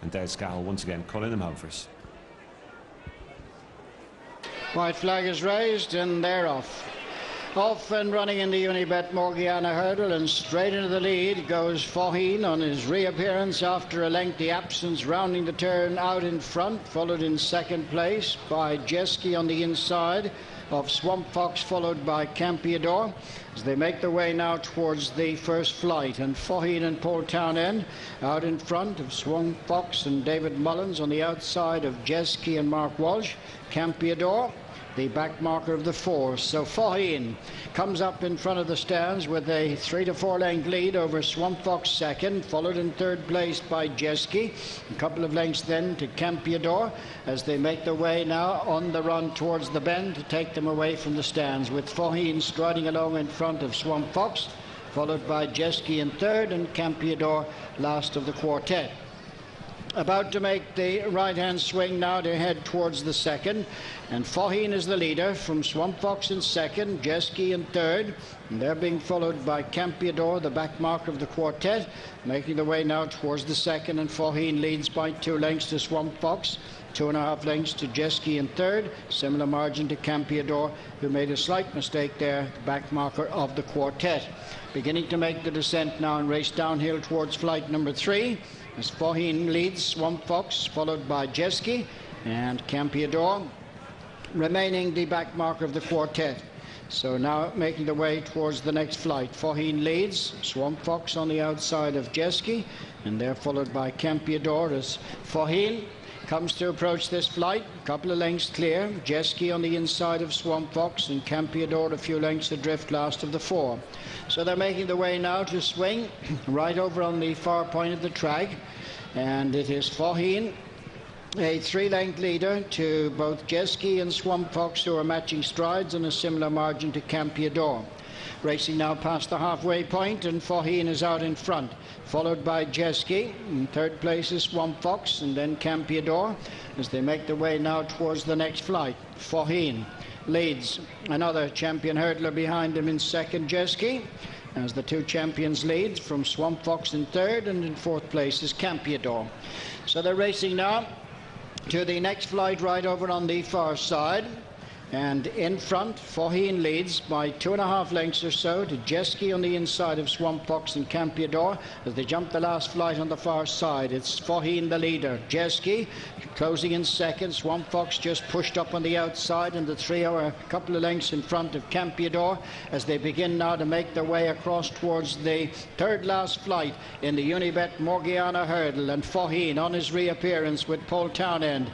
and Des Scal once again calling them home first. White flag is raised and they're off. Off and running in the Unibet Morgiana Hurdle, and straight into the lead goes Faugheen on his reappearance after a lengthy absence, rounding the turn out in front, followed in second place by Jeski on the inside of Swamp Fox, followed by Campeador, as they make their way now towards the first flight. And Faugheen and Paul Townend out in front of Swamp Fox and David Mullins, on the outside of Jeski and Mark Walsh. Campeador, the back marker of the four. So Faugheen comes up in front of the stands with a 3 to 4 length lead over Swamp Fox second, followed in third place by Jeski. A couple of lengths then to Campeador, as they make their way now on the run towards the bend to take them away from the stands, with Faugheen striding along in front of Swamp Fox, followed by Jeski in third and Campeador last of the quartet. About to make the right-hand swing now to head towards the second, and Faugheen is the leader from Swamp Fox in second, Jeski in third, and they're being followed by Campeador, the back marker of the quartet, making their way now towards the second, and Faugheen leads by 2 lengths to Swamp Fox, 2.5 lengths to Jeski in third, similar margin to Campeador, who made a slight mistake there, the back marker of the quartet. Beginning to make the descent now and race downhill towards flight number 3, as Faugheen leads Swamp Fox, followed by Jeski and Campeador, remaining the back marker of the quartet. So now making the way towards the next flight. Faugheen leads, Swamp Fox on the outside of Jeski, and they're followed by Campeador as Faugheen comes to approach this flight. A couple of lengths clear, Jeski on the inside of Swamp Fox, and Campeador a few lengths adrift last of the 4. So they're making the way now to swing right over on the far point of the track, and it is Faugheen, a 3-length leader to both Jeski and Swamp Fox, who are matching strides on a similar margin to Campeador. Racing now past the halfway point, and Faugheen is out in front, followed by Jeski. In third place is Swamp Fox, and then Campeador, as they make their way now towards the next flight. Faugheen leads, another champion hurdler behind him in second, Jeski, as the 2 champions lead from Swamp Fox in third, and in fourth place is Campeador. So they're racing now to the next flight right over on the far side. And in front, Faugheen leads by 2.5 lengths or so to Jeski on the inside of Swamp Fox and Campeador, as they jump the last flight on the far side. It's Faugheen the leader. Jeski closing in second. Swamp Fox just pushed up on the outside, and the trio are a couple of lengths in front of Campeador as they begin now to make their way across towards the third last flight in the Unibet Morgiana Hurdle. And Faugheen on his reappearance with Paul Townend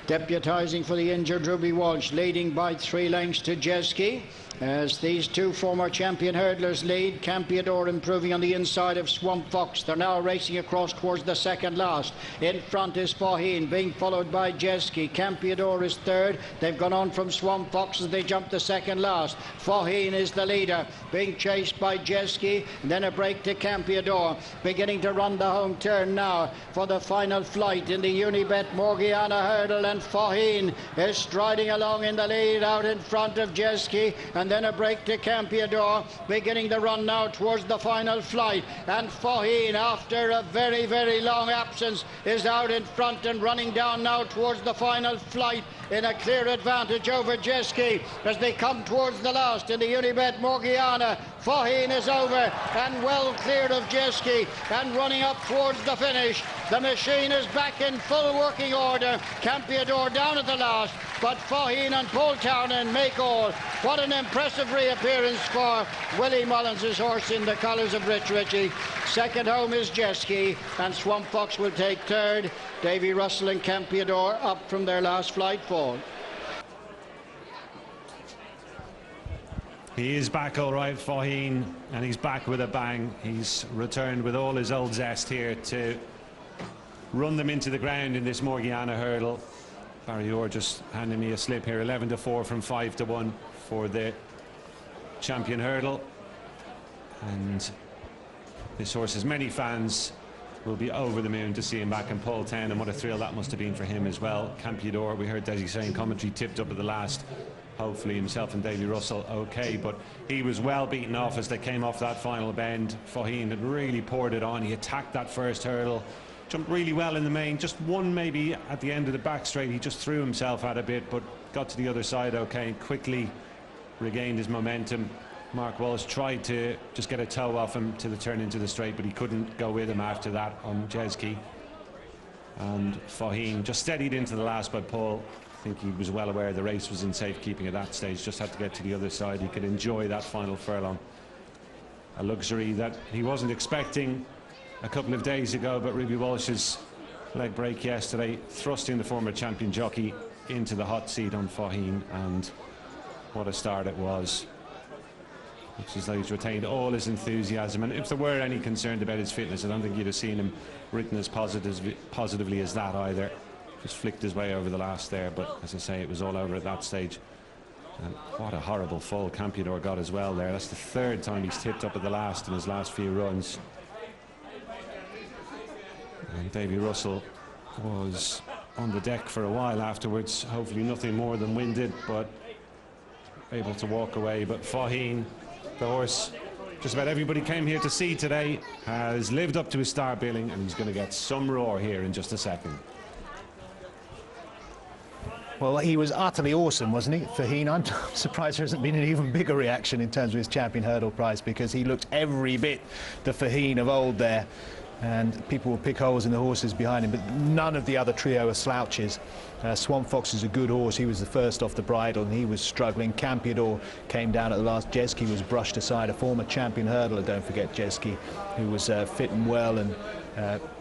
deputising for the injured Ruby Walsh, leading by 3 lengths to Jeski, as these 2 former champion hurdlers lead. Campeador improving on the inside of Swamp Fox. They're now racing across towards the second last. In front is Faugheen, being followed by Jeski. Campeador is third. They've gone on from Swamp Fox as they jump the second last. Faugheen is the leader, being chased by Jeski, and then a break to Campeador, beginning to run the home turn now for the final flight in the Unibet Morgiana Hurdle, and Faugheen is striding along in the lead out in front of Jeski, and then a break to Campeador, beginning the run now towards the final flight. And Faugheen, after a very, very long absence, is out in front and running down now towards the final flight in a clear advantage over Jeski as they come towards the last in the Unibet Morgiana. Faugheen is over and well cleared of Jeski and running up towards the finish. The machine is back in full working order. Campeador down at the last, but Faugheen and Paul Townend make all. What an impressive reappearance for Willie Mullins' horse in the colours of Rich Ricci. Second home is Jeski, and Swamp Fox will take third. Davy Russell and Campeador up from their last flight fall. He is back all right, Faugheen, and he's back with a bang. He's returned with all his old zest here to run them into the ground in this Morgiana Hurdle. Barry Orr just handing me a slip here, 11 to 4 from 5 to 1 for the champion hurdle. And this horse has many fans, will be over the moon to see him back. And Paul Townend, and what a thrill that must have been for him as well. Campeador, we heard Desi saying commentary, tipped up at the last. Hopefully himself and Davy Russell okay, but he was well beaten off as they came off that final bend. Faugheen had really poured it on. He attacked that first hurdle jumped really well in the main. Just one maybe at the end of the back straight. He just threw himself at a bit, but got to the other side okay, and quickly regained his momentum. Mark Walsh tried to just get a toe off him to the turn into the straight, but he couldn't go with him after that on Jeski. And Faugheen just steadied into the last by Paul. I think he was well aware the race was in safekeeping at that stage. Just had to get to the other side. He could enjoy that final furlong. A luxury that he wasn't expecting a couple of days ago, but Ruby Walsh's leg break yesterday thrusting the former champion jockey into the hot seat on Faugheen, and what a start it was. Looks as though he's retained all his enthusiasm, and if there were any concern about his fitness, I don't think you'd have seen him written as positively as that either. Just flicked his way over the last there, but as I say, it was all over at that stage. And what a horrible fall Campeador got as well there. That's the third time he's tipped up at the last in his last few runs. And Davy Russell was on the deck for a while afterwards, hopefully nothing more than winded, but able to walk away. But Faugheen, the horse just about everybody came here to see today, has lived up to his star billing, and he's going to get some roar here in just a second. Well, he was utterly awesome, wasn't he, Faugheen? I'm surprised there hasn't been an even bigger reaction in terms of his champion hurdle prize, because he looked every bit the Faugheen of old there. And people will pick holes in the horses behind him, but none of the other trio are slouches. Swamp Fox is a good horse. He was the first off the bridle, and he was struggling. Campeador came down at the last. Jeski was brushed aside, a former champion hurdler, don't forget Jeski, who was fit and well and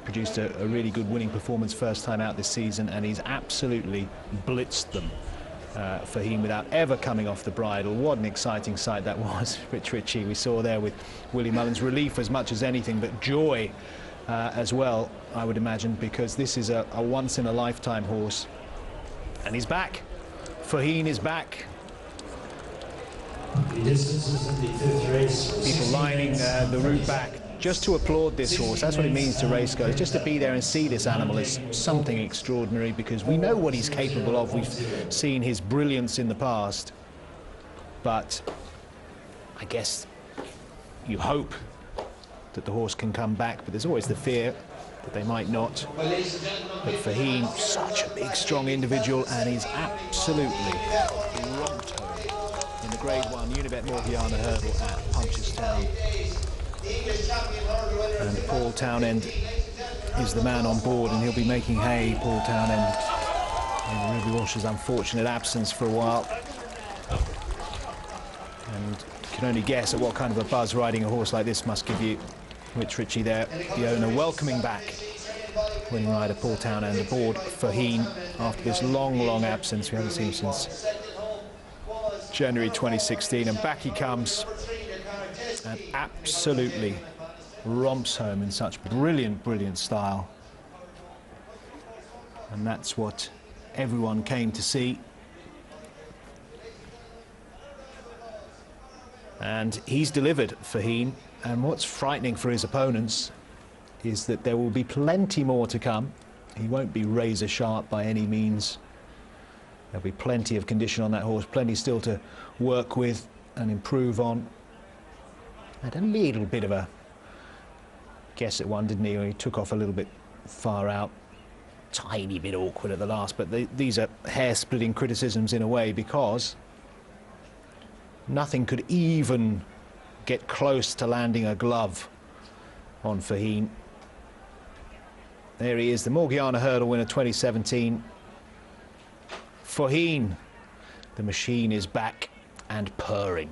produced a really good winning performance first time out this season, and he's absolutely blitzed them. Faugheen without ever coming off the bridle. What an exciting sight that was. Rich Ritchie we saw there with Willie Mullins. Relief as much as anything, but joy as well, I would imagine, because this is a once-in-a-lifetime horse. And he's back. Faugheen is back. People lining the route back just to applaud this horse. That's what it means to race goes. Just to be there and see this animal is something extraordinary, because we know what he's capable of. We've seen his brilliance in the past. But I guess you hope that the horse can come back, but there's always the fear that they might not. But Faugheen, such a big, strong individual, and he's absolutely romped home in the Grade 1 Unibet Morgiana Hurdle at Punchestown. And Paul Townend is the man on board, and he'll be making hay, Paul Townend, in Ruby Walsh's unfortunate absence for a while. And you can only guess at what kind of a buzz riding a horse like this must give you. Rich Ritchie there, the owner, welcoming back winning rider Paul Townend aboard Faugheen after this long absence. We haven't seen him since January 2016, and back he comes and absolutely romps home in such brilliant style. And that's what everyone came to see. And he's delivered, Faugheen. And what's frightening for his opponents is that there will be plenty more to come. He won't be razor sharp by any means. There'll be plenty of condition on that horse, plenty still to work with and improve on. Had a little bit of a guess at one, didn't he? He took off a little bit far out. Tiny bit awkward at the last, but these are hair-splitting criticisms in a way, because nothing could even get close to landing a glove on Faugheen. There he is, the Morgiana Hurdle winner 2017. Faugheen, the machine is back and purring.